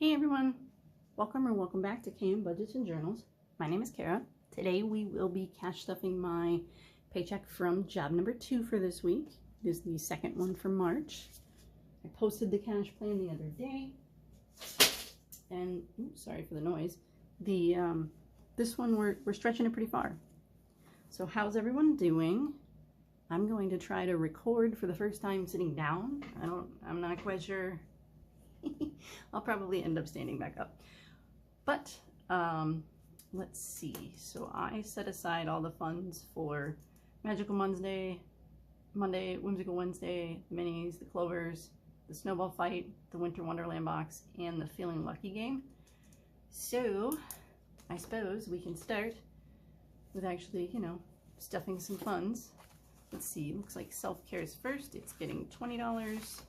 Hey everyone, welcome back to KM Budgets and Journals. My name is Kara. Today we will be cash stuffing my paycheck from job number 2 for this week. It is the second one for March. I posted the cash plan the other day, and sorry for the noise. This one we're stretching it pretty far. So how's everyone doing? I'm going to try to record for the first time sitting down. I'm not quite sure. I'll probably end up standing back up. But let's see. So I set aside all the funds for Magical Monday, Whimsical Wednesday, the minis, the clovers, the Snowball fight, the Winter Wonderland box, and the Feeling Lucky game. So I suppose we can start with actually, stuffing some funds. Let's see, looks like self-care is first. It's getting $20.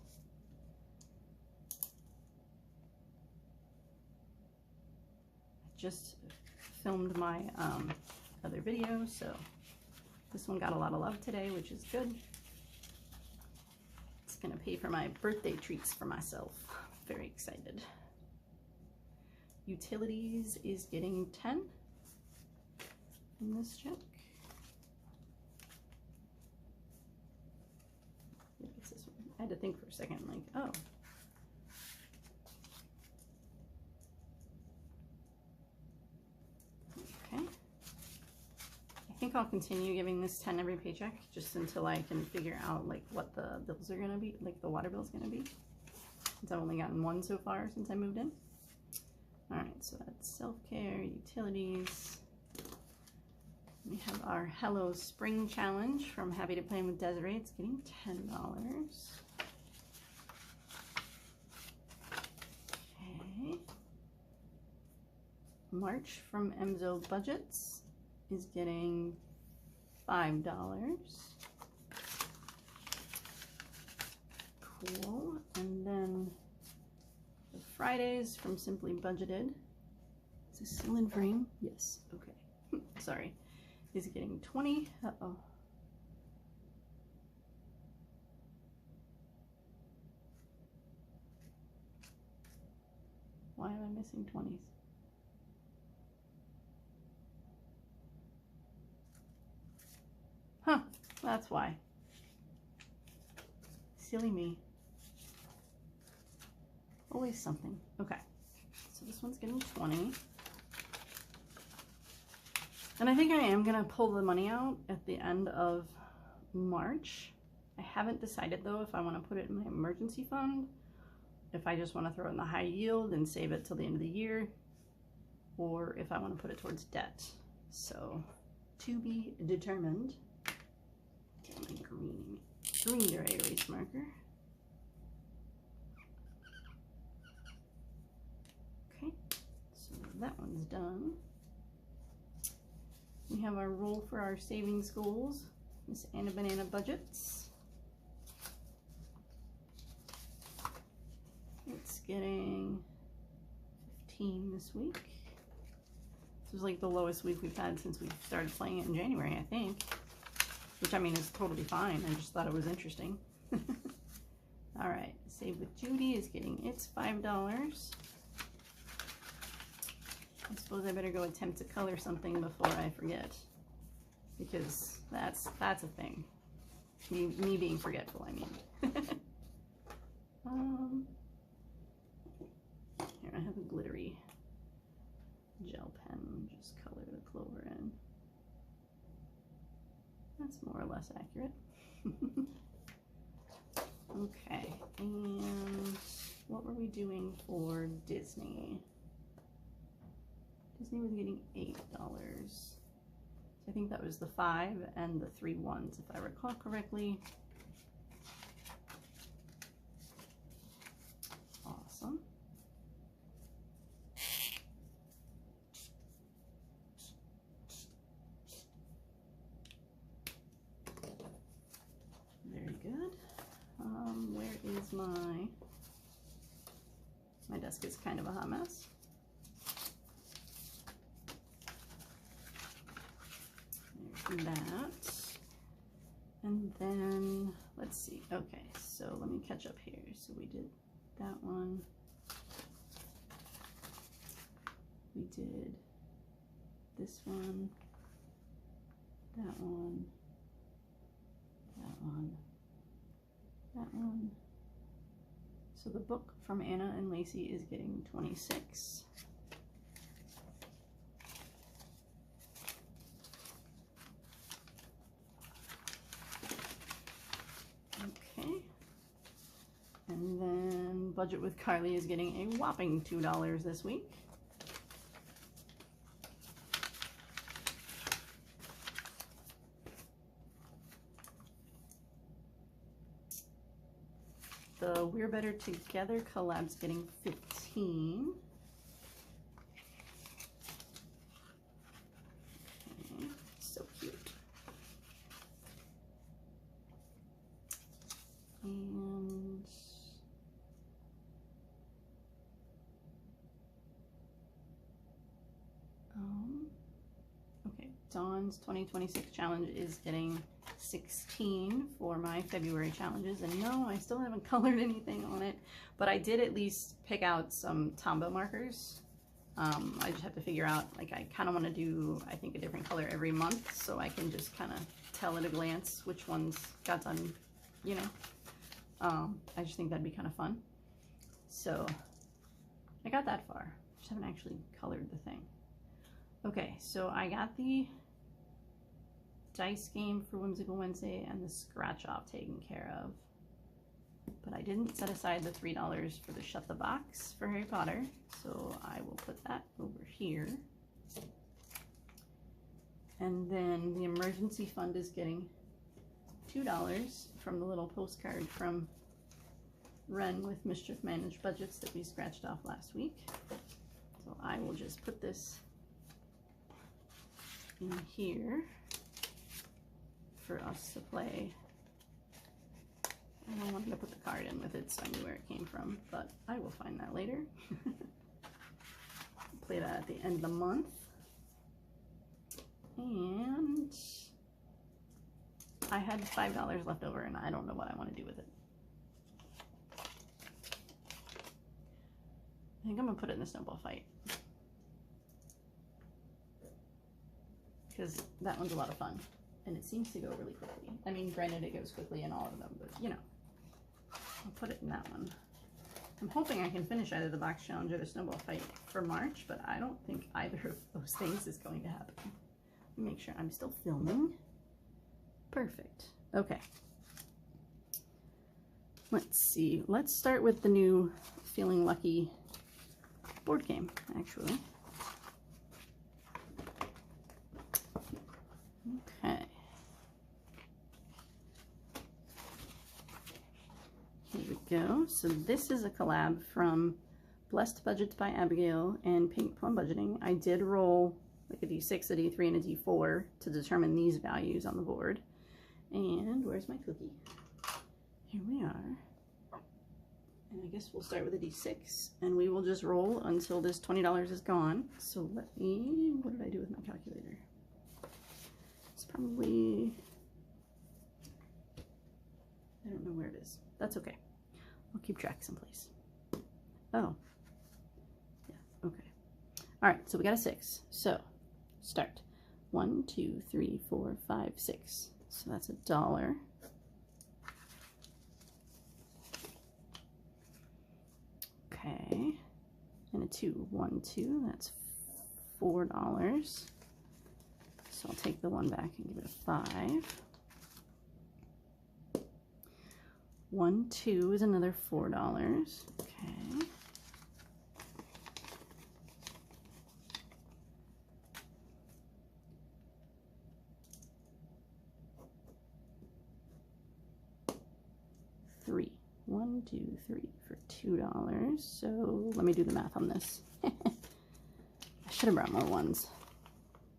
Just filmed my other video, so this one got a lot of love today, which is good. It's gonna pay for my birthday treats for myself. Very excited. Utilities is getting 10 in this check. It's this one. I had to think for a second, like, oh. Okay. I think I'll continue giving this 10 every paycheck just until I can figure out like what the bills are gonna be, like the water bill's gonna be. Since I've only gotten one so far since I moved in. Alright, so that's self-care, utilities. We have our Hello Spring Challenge from Happy to Plan with Desiree. It's getting $10. Okay. March from Emzo Budgets is getting $5. Cool. And then the Fridays from Simply Budgeted. Is this still in frame? Yes. Okay. Sorry. Is getting 20. Uh-oh. Why am I missing 20s? Huh, that's why. Silly me. Always something. Okay, so this one's getting 20. And I think I am gonna pull the money out at the end of March. I haven't decided though if I wanna put it in my emergency fund, if I just wanna throw it in the high yield and save it till the end of the year, or if I wanna put it towards debt. So, to be determined. Get my green dry erase marker. Okay, so that one's done. We have our roll for our savings goals, Miss Anna Banana Budgets. It's getting 15 this week. This was like the lowest week we've had since we started playing it in January, I think. Which I mean is totally fine. I just thought it was interesting. All right, Save with Judy is getting its $5. I suppose I better go attempt to color something before I forget, because that's a thing. Me being forgetful, I mean. Here I have a glittery gel pen. Just color the clover in. That's more or less accurate. Okay, and what were we doing for Disney? Disney was getting $8. So I think that was the 5 and the 3 ones, if I recall correctly. Awesome. Very good. Where is my desk is kind of a hot mess. There's that. And then, let's see. Okay, so let me catch up here. So we did that one. we did this one, that one, that one, that one. So the book from Anna and Lacey is getting 26. Okay. And then Budget with Carly is getting a whopping $2 this week. The We're Better Together collab's getting 15. Okay, so cute. And okay, Dawn's 2026 challenge is getting 16 for my February challenges, and no, I still haven't colored anything on it, but I did at least pick out some Tombow markers. I just have to figure out, like, I kind of want to do, I think, a different color every month, so I can just kind of tell at a glance which ones got done, you know. I just think that'd be kind of fun. So I got that far. Just haven't actually colored the thing. Okay, so I got the dice game for Whimsical Wednesday and the scratch off taken care of, but I didn't set aside the $3 for the Shut the Box for Harry Potter, so I will put that over here. And then the emergency fund is getting $2 from the little postcard from Ren with Mischief Managed Budgets that we scratched off last week. So I will just put this in here for us to play. I wanted to put the card in with it so I knew where it came from, but I will find that later. Play that at the end of the month. And I had $5 left over, and I don't know what I want to do with it. I think I'm gonna put it in the Snowball fight, because that one's a lot of fun, and it seems to go really quickly. I mean, granted, it goes quickly in all of them, but you know, I'll put it in that one. I'm hoping I can finish either the box challenge or the Snowball fight for March, but I don't think either of those things is going to happen. Let me make sure I'm still filming. Perfect. Okay. Let's see. Let's start with the new Feeling Lucky board game, actually. Okay. Here we go. So this is a collab from Blessed Budgets by Abigail and Pink Plum Budgeting. I did roll like a D6, a D3, and a D4 to determine these values on the board. And where's my cookie? Here we are. And I guess we'll start with a D6, and we will just roll until this $20 is gone. So let me, what did I do with my calculator? It's probably, I don't know where it is. That's okay. I'll keep track someplace. Oh, yeah, okay. All right, so we got a 6. So start. 1, 2, 3, 4, 5, 6. So that's $1. Okay, and a 2, 1, 2, that's $4. So I'll take the 1 back and give it a 5. 1, 2 is another $4. Okay. $3. 1, 2, 3 for $2. So let me do the math on this. I should have brought more ones.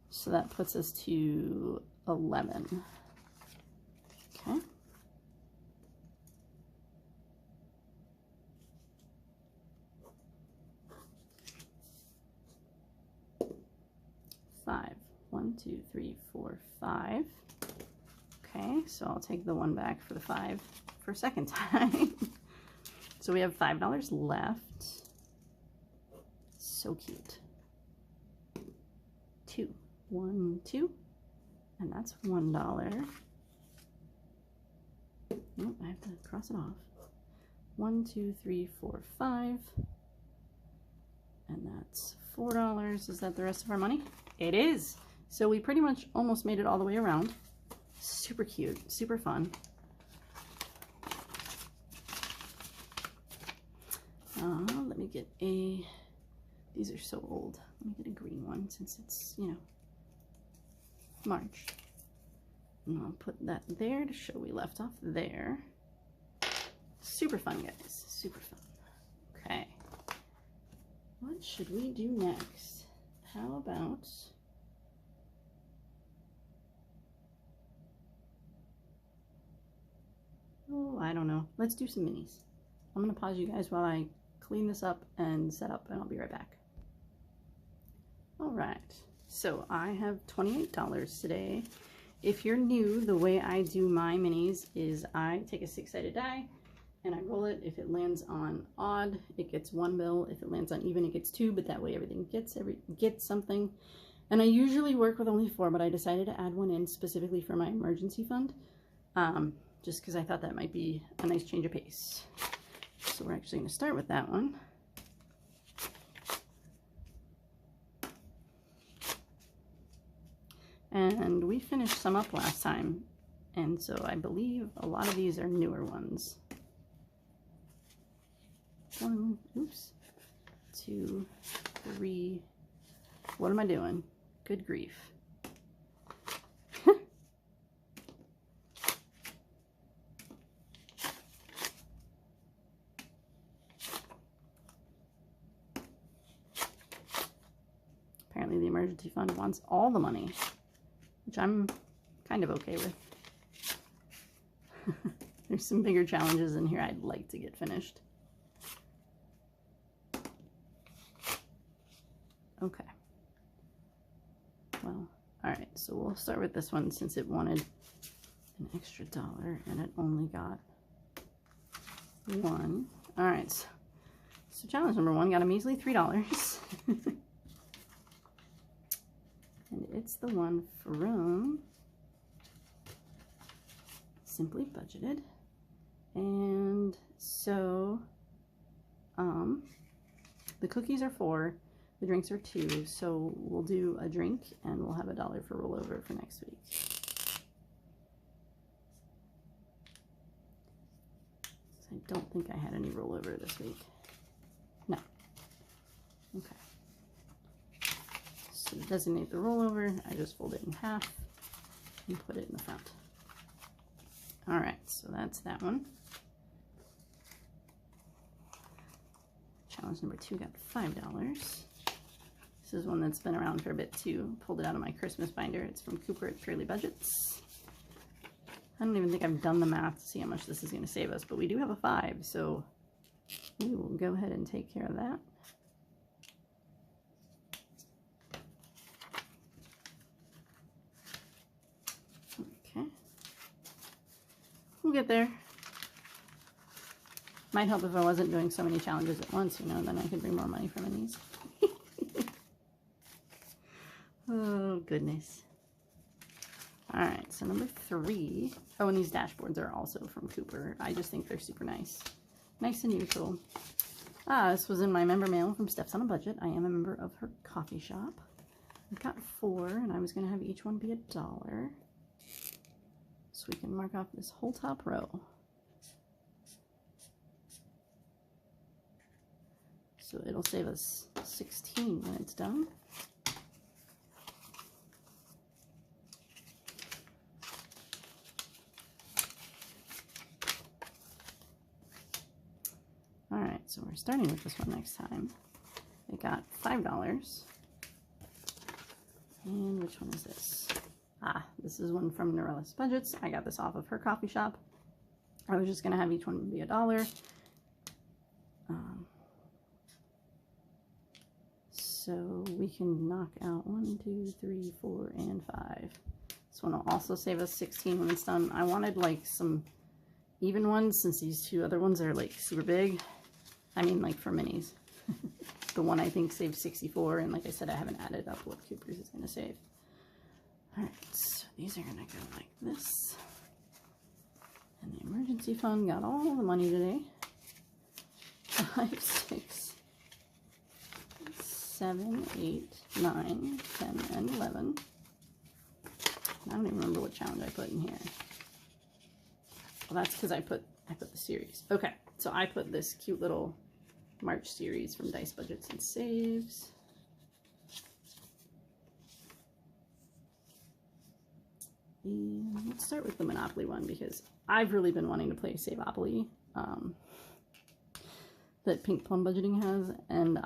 So that puts us to 11. Okay. $5. 1, 2, 3, 4, 5. Okay, so I'll take the 1 back for the 5 for a second time. So we have $5 left. So cute. 1, 2, and that's $1. Nope, I have to cross it off. 1, 2, 3, 4, 5, and that's $4. Is that the rest of our money? It is. So we pretty much almost made it all the way around. Super cute, super fun. Let me get a, these are so old. Let me get a green one since it's, you know, March. And I'll put that there to show we left off there. Super fun, guys, super fun. Okay, what should we do next? How about, oh, I don't know. Let's do some minis. I'm gonna pause you guys while I clean this up and set up, and I'll be right back. All right, so I have $28 today. If you're new, the way I do my minis is I take a 6-sided die and I roll it. If it lands on odd, it gets 1 bill. If it lands on even, it gets 2, but that way everything gets something. And I usually work with only 4, but I decided to add one in specifically for my emergency fund, just because I thought that might be a nice change of pace. So we're actually going to start with that one. And we finished some up last time, and so I believe a lot of these are newer ones. 1, oops, 2, 3, what am I doing? Good grief. Apparently the emergency fund wants all the money, which I'm kind of okay with. There's some bigger challenges in here I'd like to get finished. Okay. Well, all right, so we'll start with this one since it wanted an extra $1 and it only got 1. All right, so challenge number 1 got a measly $3. And it's the one from Simply Budgeted. And so the cookies are 4, the drinks are 2, so we'll do a drink and we'll have $1 for rollover for next week. So I don't think I had any rollover this week. No. Okay. So to designate the rollover, I just fold it in half and put it in the front. All right, so that's that one. Challenge number 2 got $5. This is one that's been around for a bit too. Pulled it out of my Christmas binder. It's from Cooper at Purely Budgets. I don't even think I've done the math to see how much this is going to save us, but we do have a 5, so we will go ahead and take care of that. Okay. We'll get there. Might help if I wasn't doing so many challenges at once, you know, then I could bring more money from these. Oh, goodness. All right, so number 3. Oh, and these dashboards are also from Cooper. I just think they're super nice. Nice and neutral. This was in my member mail from Steph's on a Budget. I am a member of her coffee shop. I got 4, and I was going to have each one be $1. So we can mark off this whole top row. So it'll save us 16 when it's done. All right, so we're starting with this one next time. It got $5. And which one is this? This is one from Norella's Budgets. I got this off of her coffee shop. I was just gonna have each one be $1. So we can knock out 1, 2, 3, 4, and 5. This one will also save us 16 when it's done. I wanted like some even ones since these 2 other ones are like super big. I mean, like for minis. The one I think saved 64, and like I said, I haven't added up what Cooper's is going to save. Alright, so these are gonna go like this. And the emergency fund got all the money today. 5, 6, 7, 8, 9, 10, and 11. I don't even remember what challenge I put in here. Well, that's because I put the series. Okay, so I put this cute little March series from Dice Budgets and Saves. And let's start with the Monopoly one because I've really been wanting to play Save-opoly that Pink Plum Budgeting has, and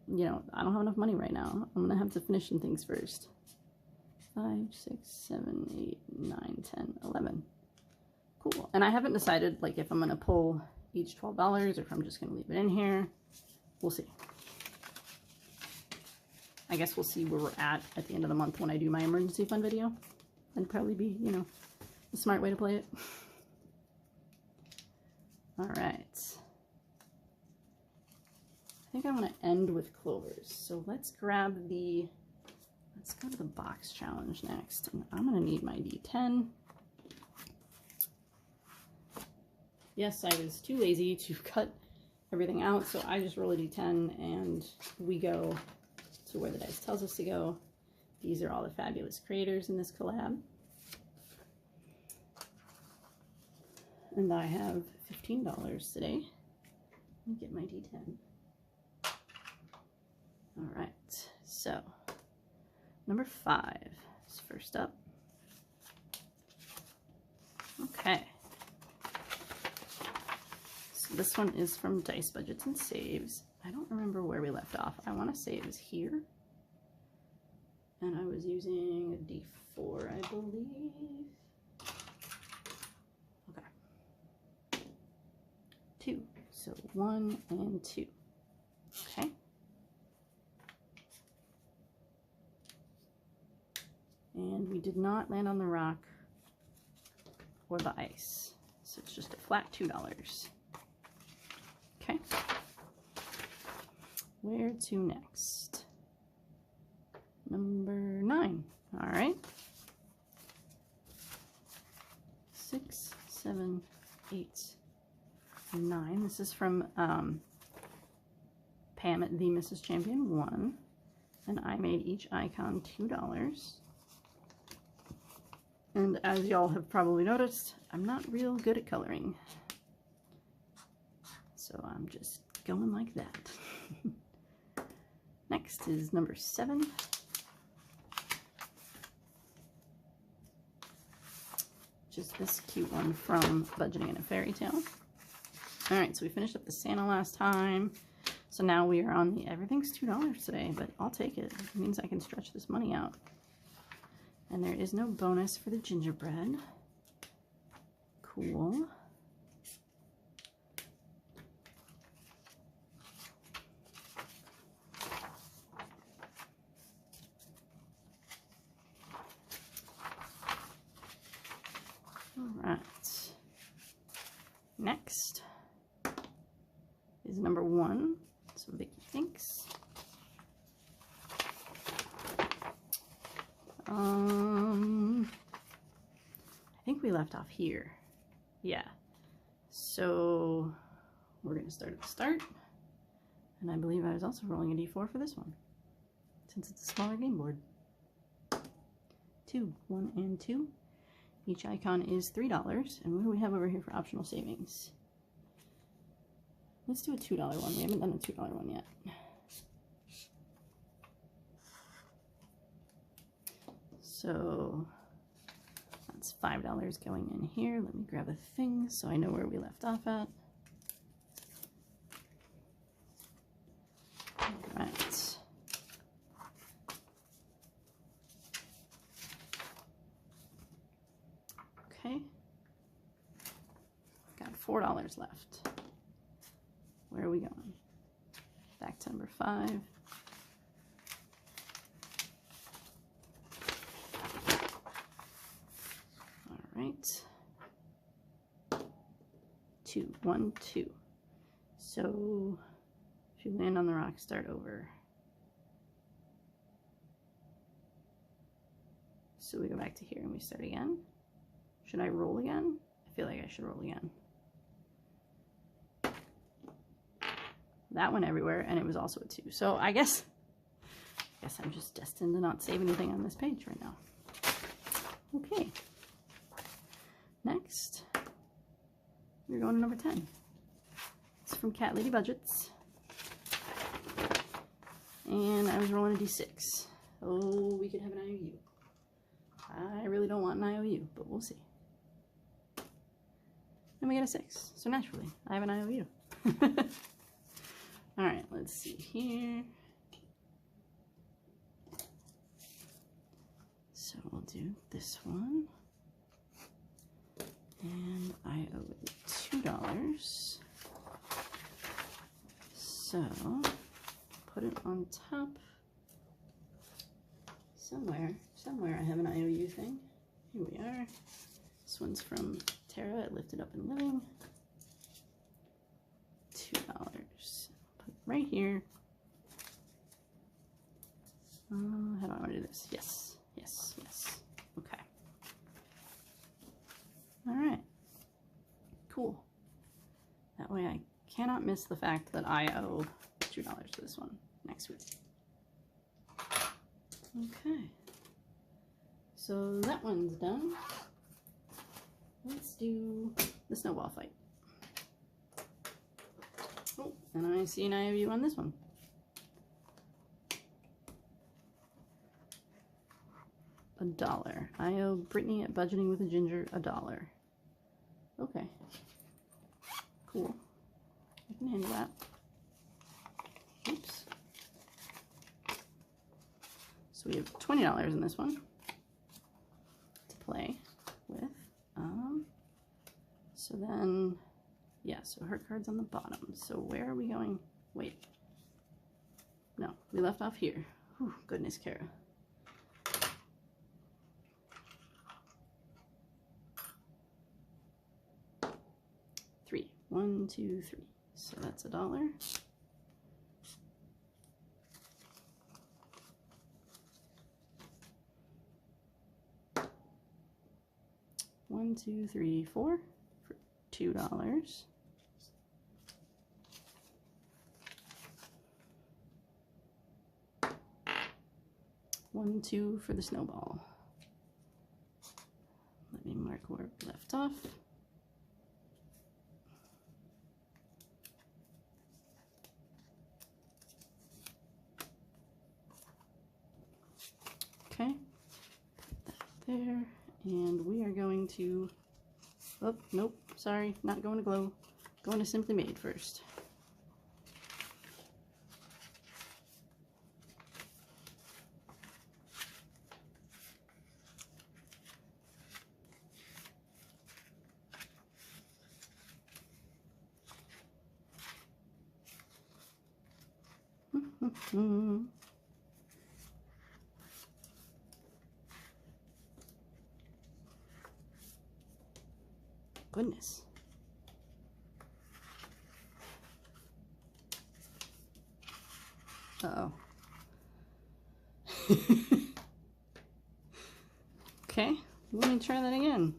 you know, I don't have enough money right now. I'm gonna have to finish some things first. 5, 6, 7, 8, 9, 10, 11. Cool. And I haven't decided like if I'm gonna pull each $12 or if I'm just gonna leave it in here. We'll see. I guess we'll see where we're at the end of the month when I do my emergency fund video. That'd probably be, you know, the smart way to play it. All right. I think I want to end with clovers. So let's go to the box challenge next. And I'm going to need my D10. Yes, I was too lazy to cut everything out, so I just roll a D10 and we go to where the dice tells us to go. These are all the fabulous creators in this collab. And I have $15 today. Let me get my D10. All right, so number 5 is first up. Okay. So this one is from Dice Budgets and Saves. I don't remember where we left off. I want to say it was here. And I was using a D4, I believe. Okay. 2. So 1 and 2. Okay. And we did not land on the rock or the ice. So it's just a flat $2. Okay. Where to next? Number 9. All right. 6, 7, 8, 9. This is from Pam at the Mrs. Champion 1. And I made each icon $2. And as y'all have probably noticed, I'm not real good at coloring. So I'm just going like that. Next is number 7. Which is this cute one from Budgeting in a Fairy Tale. Alright, so we finished up the Santa last time. So now we are on the everything's $2 today, but I'll take it. It means I can stretch this money out. And there is no bonus for the gingerbread. Cool. All right. Next is number 1. So Vicky thinks. I think we left off here. Yeah. So we're going to start at the start. And I believe I was also rolling a D4 for this one, since it's a smaller game board. 2, 1, and 2. Each icon is $3. And what do we have over here for optional savings? Let's do a $2 one. We haven't done a $2 one yet. So that's $5 going in here. Let me grab a thing so I know where we left off at. All right. Okay. Got $4 left. Where are we going? Back to number 5. Right. 2, 1, 2. So if you land on the rock, start over. So we go back to here and we start again. Should I roll again? I feel like I should roll again. That went everywhere, and it was also a 2. So I guess I'm just destined to not save anything on this page right now. Okay. Next, we're going to number 10. It's from Cat Lady Budgets. And I was rolling a d6. Oh, we could have an IOU. I really don't want an IOU, but we'll see. And we get a 6. So naturally, I have an IOU. Alright, let's see here. So we'll do this one. And I owe it $2. So put it on top. Somewhere I have an IOU thing. Here we are. This one's from Tara at Lifted Up and Living. $2. Put it right here. How do I want to do this? Yes, yes, yes. Okay. All right. Cool. That way I cannot miss the fact that I owe $2 for this one next week. Okay. So that one's done. Let's do the snowball fight. Oh, and I see an IOU on this one. $1. I owe Brittany at Budgeting with a Ginger $1. Okay. Cool. I can handle that. Oops. So we have $20 in this one to play with. So then, yeah, so her card's on the bottom. So where are we going? Wait. No, we left off here. Whew, goodness, Kara. Three. 1, 2, 3. So that's $1. One, two, three, 4 for $2. One, 2 for the snowball. Let me mark where we left off. Okay, put that there, and we are going to, oh, nope, sorry, not going to glow, going to Simply Made first. Goodness. Uh-oh. Okay, let me try that again.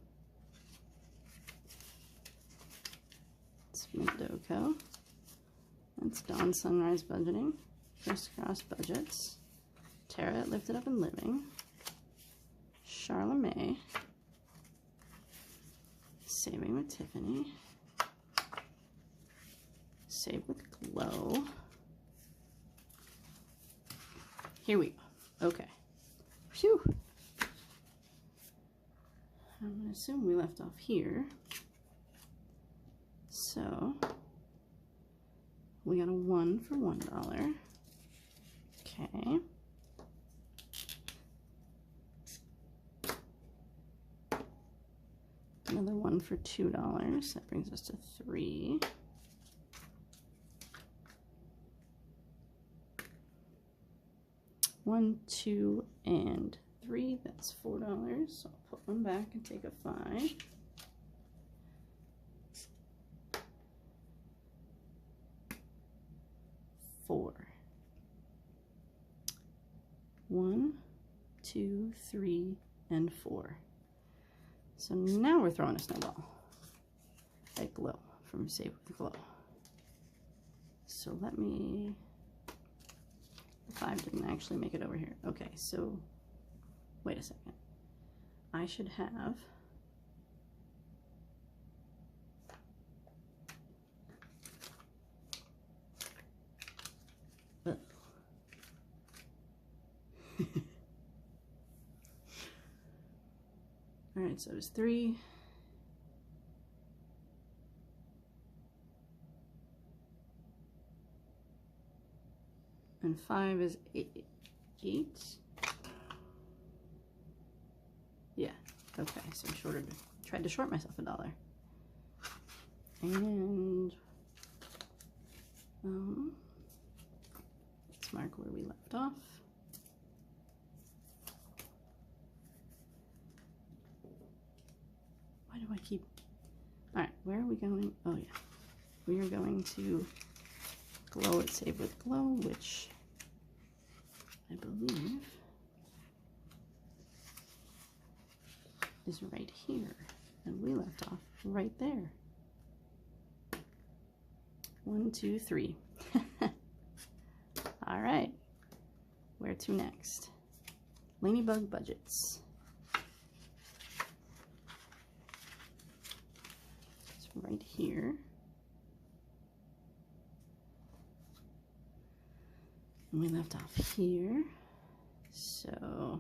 It's Mindoko. That's Dawn Sunrise Budgeting. Crisscross Budgets. Tara at Lifted Up and Living. Charlemagne. Saving with Tiffany. Save with Glow. Here we go. Okay. Phew. I'm going to assume we left off here. So, we got a 1 for $1. Okay. Another 1 for $2. That brings us to 3. One, 2, and 3. That's $4. So I'll put one back and take a 5. $4. 1, 2, 3, and 4. So now we're throwing a snowball at glow from Save with Glow. So let me, 5 didn't actually make it over here. Okay, so wait a second. I should have all right, so it was 3. And 5 is 8. Yeah, okay, so I tried to short myself $1. And let's mark where we left off. Why do I keep, all right, where are we going? Oh yeah, we are going to Glow at Save with Glow, which I believe is right here, and we left off right there. 1, 2, 3. All right, where to next? Ladybug Budgets. It's right here. And we left off here, so,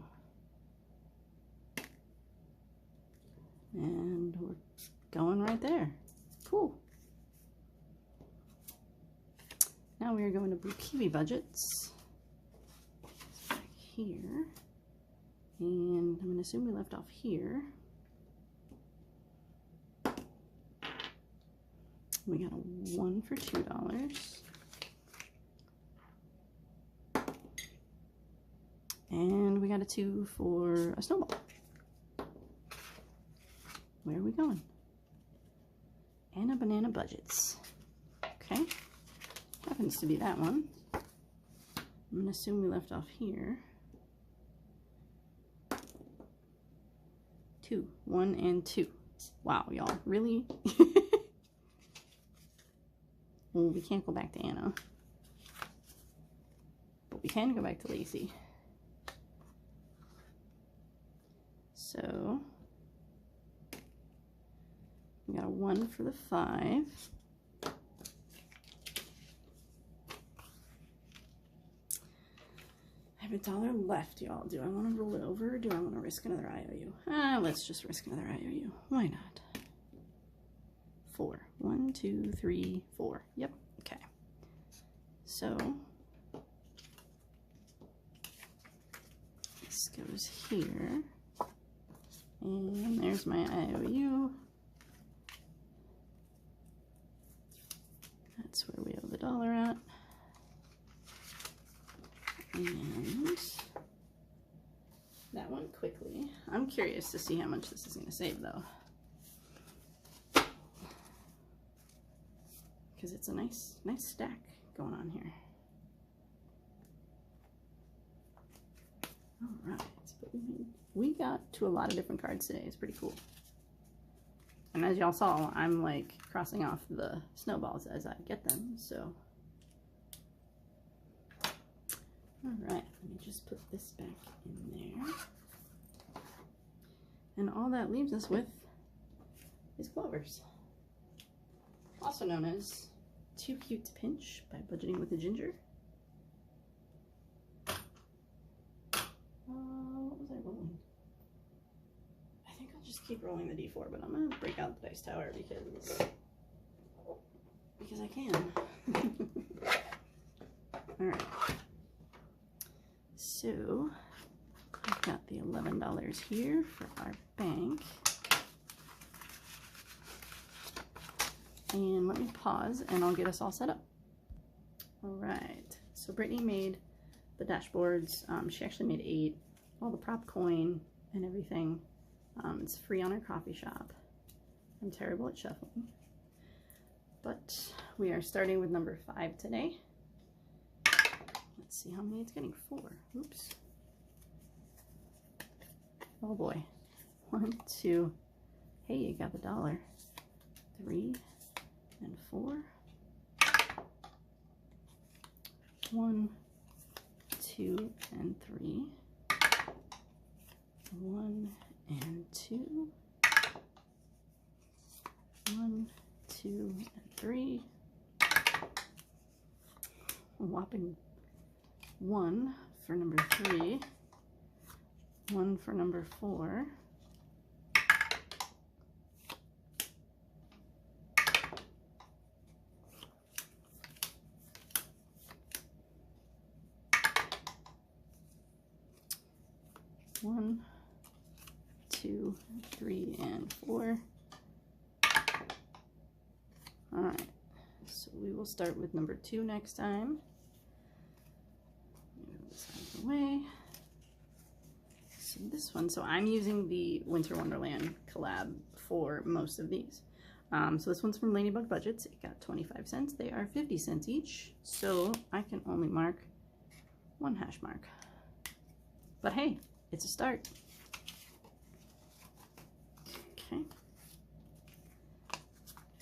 and we're going right there. Cool. Now we are going to Blue Kiwi Budgets. It's back here, and I'm going to assume we left off here. We got a 1 for $2. And we got a 2 for a snowball. Where are we going? And a Banana Budgets. Okay. Happens to be that one. I'm going to assume we left off here. 2. 1 and 2. Wow, y'all. Really? Well, we can't go back to Anna. But we can go back to Lacey. So we got a 1 for the 5. I have $1 left, y'all. Do I want to roll it over, or do I want to risk another IOU? Let's just risk another IOU. Why not? 4. 1, 2, 3, 4. Yep. Okay. So this goes here. And there's my IOU. That's where we owe the $1 at. And that one quickly. I'm curious to see how much this is going to save, though. Because it's a nice stack going on here. All right. But we got to a lot of different cards today. It's pretty cool. And as y'all saw, I'm like crossing off the snowballs as I get them, so. All right, let me just put this back in there. And all that leaves us with is clovers. Also known as Too Cute to Pinch by Budgeting with a Ginger. What was I rolling? I think I'll just keep rolling the D4, but I'm going to break out the dice tower because I can. Alright. So, I've got the $11 here for our bank. And let me pause and I'll get us all set up. Alright. So Brittany made the dashboards. She actually made 8. All the prop coin and everything. It's free on our coffee shop. I'm terrible at shuffling. But we are starting with number 5 today. Let's see how many it's getting. 4. Oops. Oh boy. 1, 2. Hey, you got the $1. 3 and 4. 1, 2 and 3. 1 and 2. 1, 2 and 3. A whopping 1 for number 3. 1 for number 4. 1, 2, 3, and 4. All right, so we will start with number 2 next time. Move this out of the way. So this one, so I'm using the Winter Wonderland collab for most of these. So this one's from Ladybug Budgets. It got 25 cents. They are 50 cents each. So I can only mark 1 hash mark. But hey, it's a start. Okay.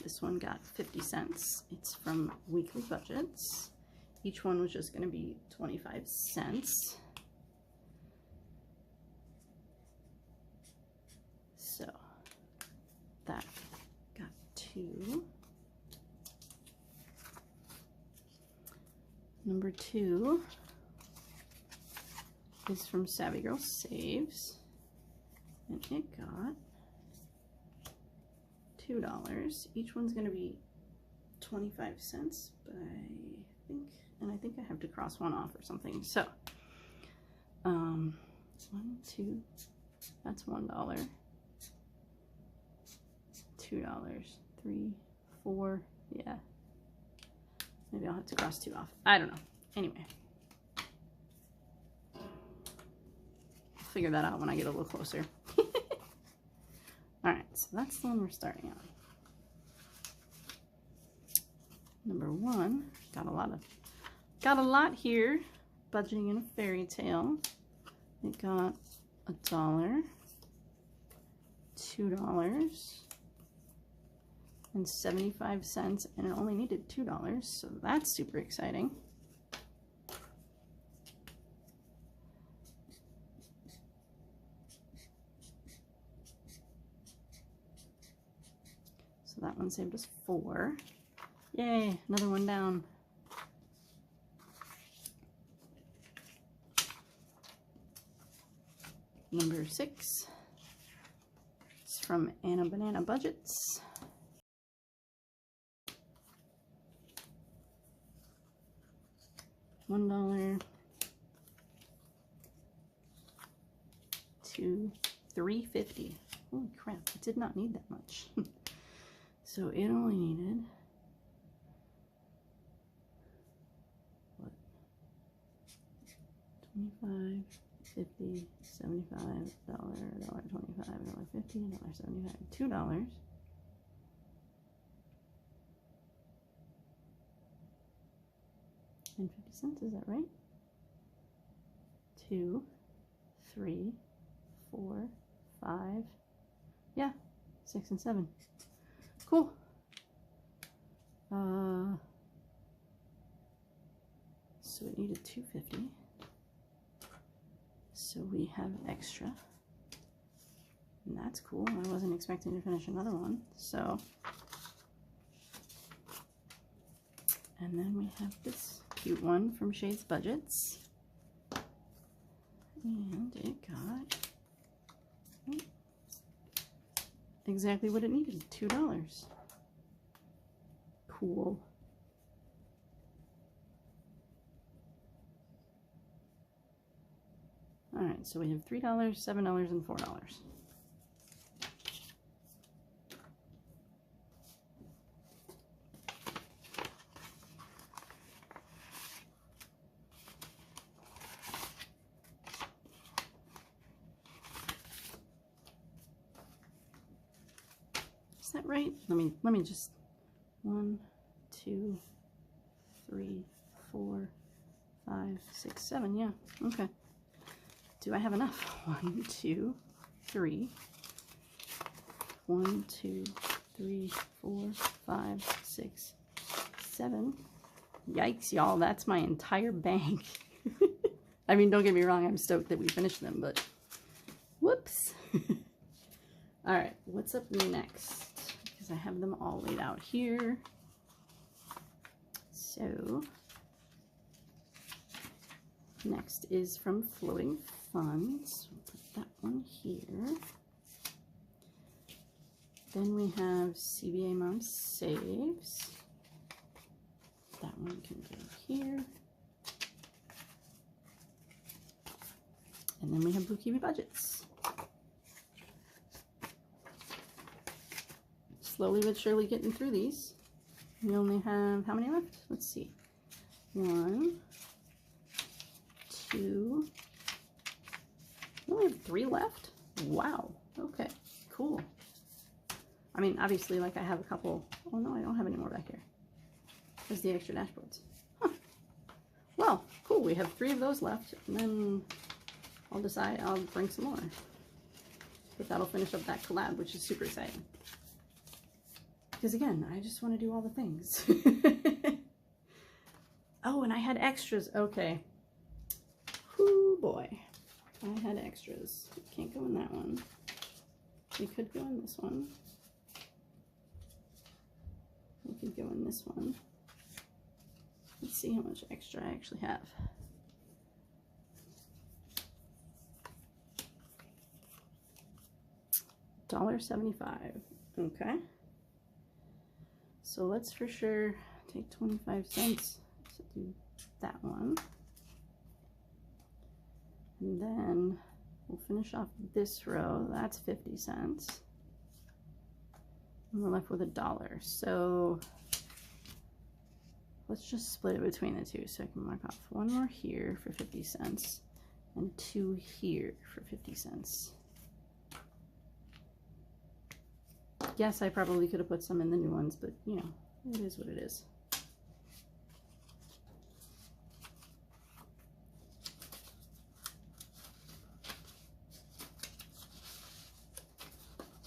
This one got 50 cents. It's from Weekly Budgets. Each one was just going to be 25 cents. So that got 2. Number 2 is from Savvy Girl Saves, and it got $2. Each one's going to be 25 cents, but I think I have to cross one off or something. So, 1, 2, that's $1. $2, 3, 4, yeah. Maybe I'll have to cross 2 off. I don't know. Anyway. I'll figure that out when I get a little closer. Alright, so that's the one we're starting on. Number 1, got a lot here. Budgeting in a fairy tale. It got $1, $2, and 75 cents, and it only needed $2, so that's super exciting. So that one saved us 4. Yay, another one down. Number 6 is from Anna Banana Budgets. $1, 2, $3.50. Holy crap, it did not need that much. So it only needed, what, 25, 50, 75, $1, $1.25, $1.50, $1.75, $2. And 50 cents, is that right? 2, 3, 4, 5, yeah, 6 and 7. Cool. So it needed $2.50. So we have extra. And that's cool. I wasn't expecting to finish another one. So, and then we have this cute one from Shades Budgets. And it got exactly what it needed, $2. Cool. All right, so we have $3, $7, and $4. Is that right? Let me just 1, 2, 3, 4, 5, 6, 7. Yeah, okay. Do I have enough? 1, 2, 3. 1, 2, 3, 4, 5, 6, 7. Yikes, y'all, that's my entire bank. I mean, don't get me wrong, I'm stoked that we finished them, but whoops. All right, what's up next? Because I have them all laid out here. So, next is from Floating Funds. We'll put that one here. Then we have CBA Mom Saves. That one can go here. And then we have Blue Kiwi Budgets. Slowly but surely getting through these. We only have, how many left? Let's see. 1, 2. We only have 3 left? Wow. Okay, cool. I mean, obviously, like I have a couple. Oh no, I don't have any more back here. There's the extra dashboards. Huh. Well, cool. We have 3 of those left, and then I'll decide I'll bring some more. But that'll finish up that collab, which is super exciting. Because again, I just want to do all the things. Oh, and I had extras. Okay. Whoo boy. I had extras. Can't go in that one. We could go in this one. We could go in this one. Let's see how much extra I actually have. $1.75. Okay. So let's for sure take 25 cents to do that one. And then we'll finish off this row. That's 50 cents. And we're left with $1. So let's just split it between the two so I can mark off 1 more here for 50 cents and 2 here for 50 cents. Yes, I probably could have put some in the new ones, but you know, it is what it is.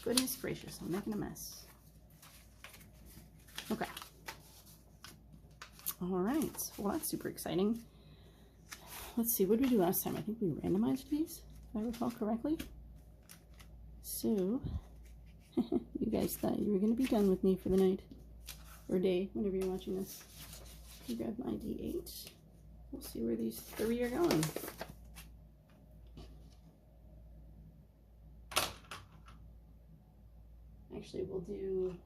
Goodness gracious, I'm making a mess. Okay. All right, well that's super exciting. Let's see, what did we do last time? I think we randomized these, if I recall correctly. So, you guys thought you were going to be done with me for the night, or day, whenever you're watching this. You grab my D8. We'll see where these 3 are going. Actually, we'll do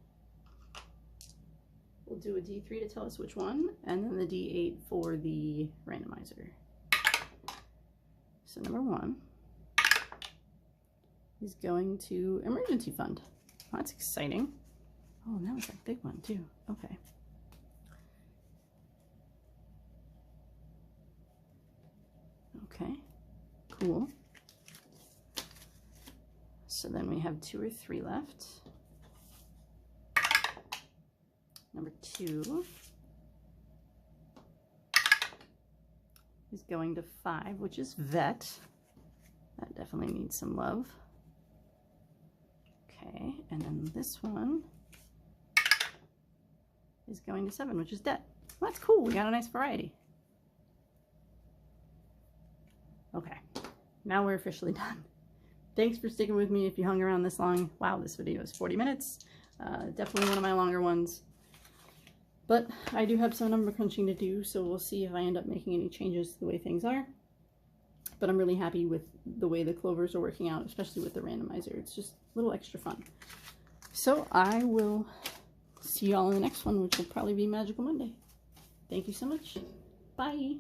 a D3 to tell us which one, and then the D8 for the randomizer. So number 1 is going to emergency fund. Oh, that's exciting. Oh, and that was a big one too. Okay. Okay, cool. So then we have 2 or 3 left. Number 2 is going to 5, which is vet. That definitely needs some love. Okay, and then this one is going to 7, which is debt. Well, that's cool. We got a nice variety. Okay, now we're officially done. Thanks for sticking with me if you hung around this long. Wow, this video is 40 minutes. Definitely one of my longer ones. But I do have some number crunching to do, so we'll see if I end up making any changes to the way things are. But I'm really happy with the way the clovers are working out, especially with the randomizer. It's just a little extra fun. So I will see y'all in the next one, which will probably be Magical Monday. Thank you so much. Bye.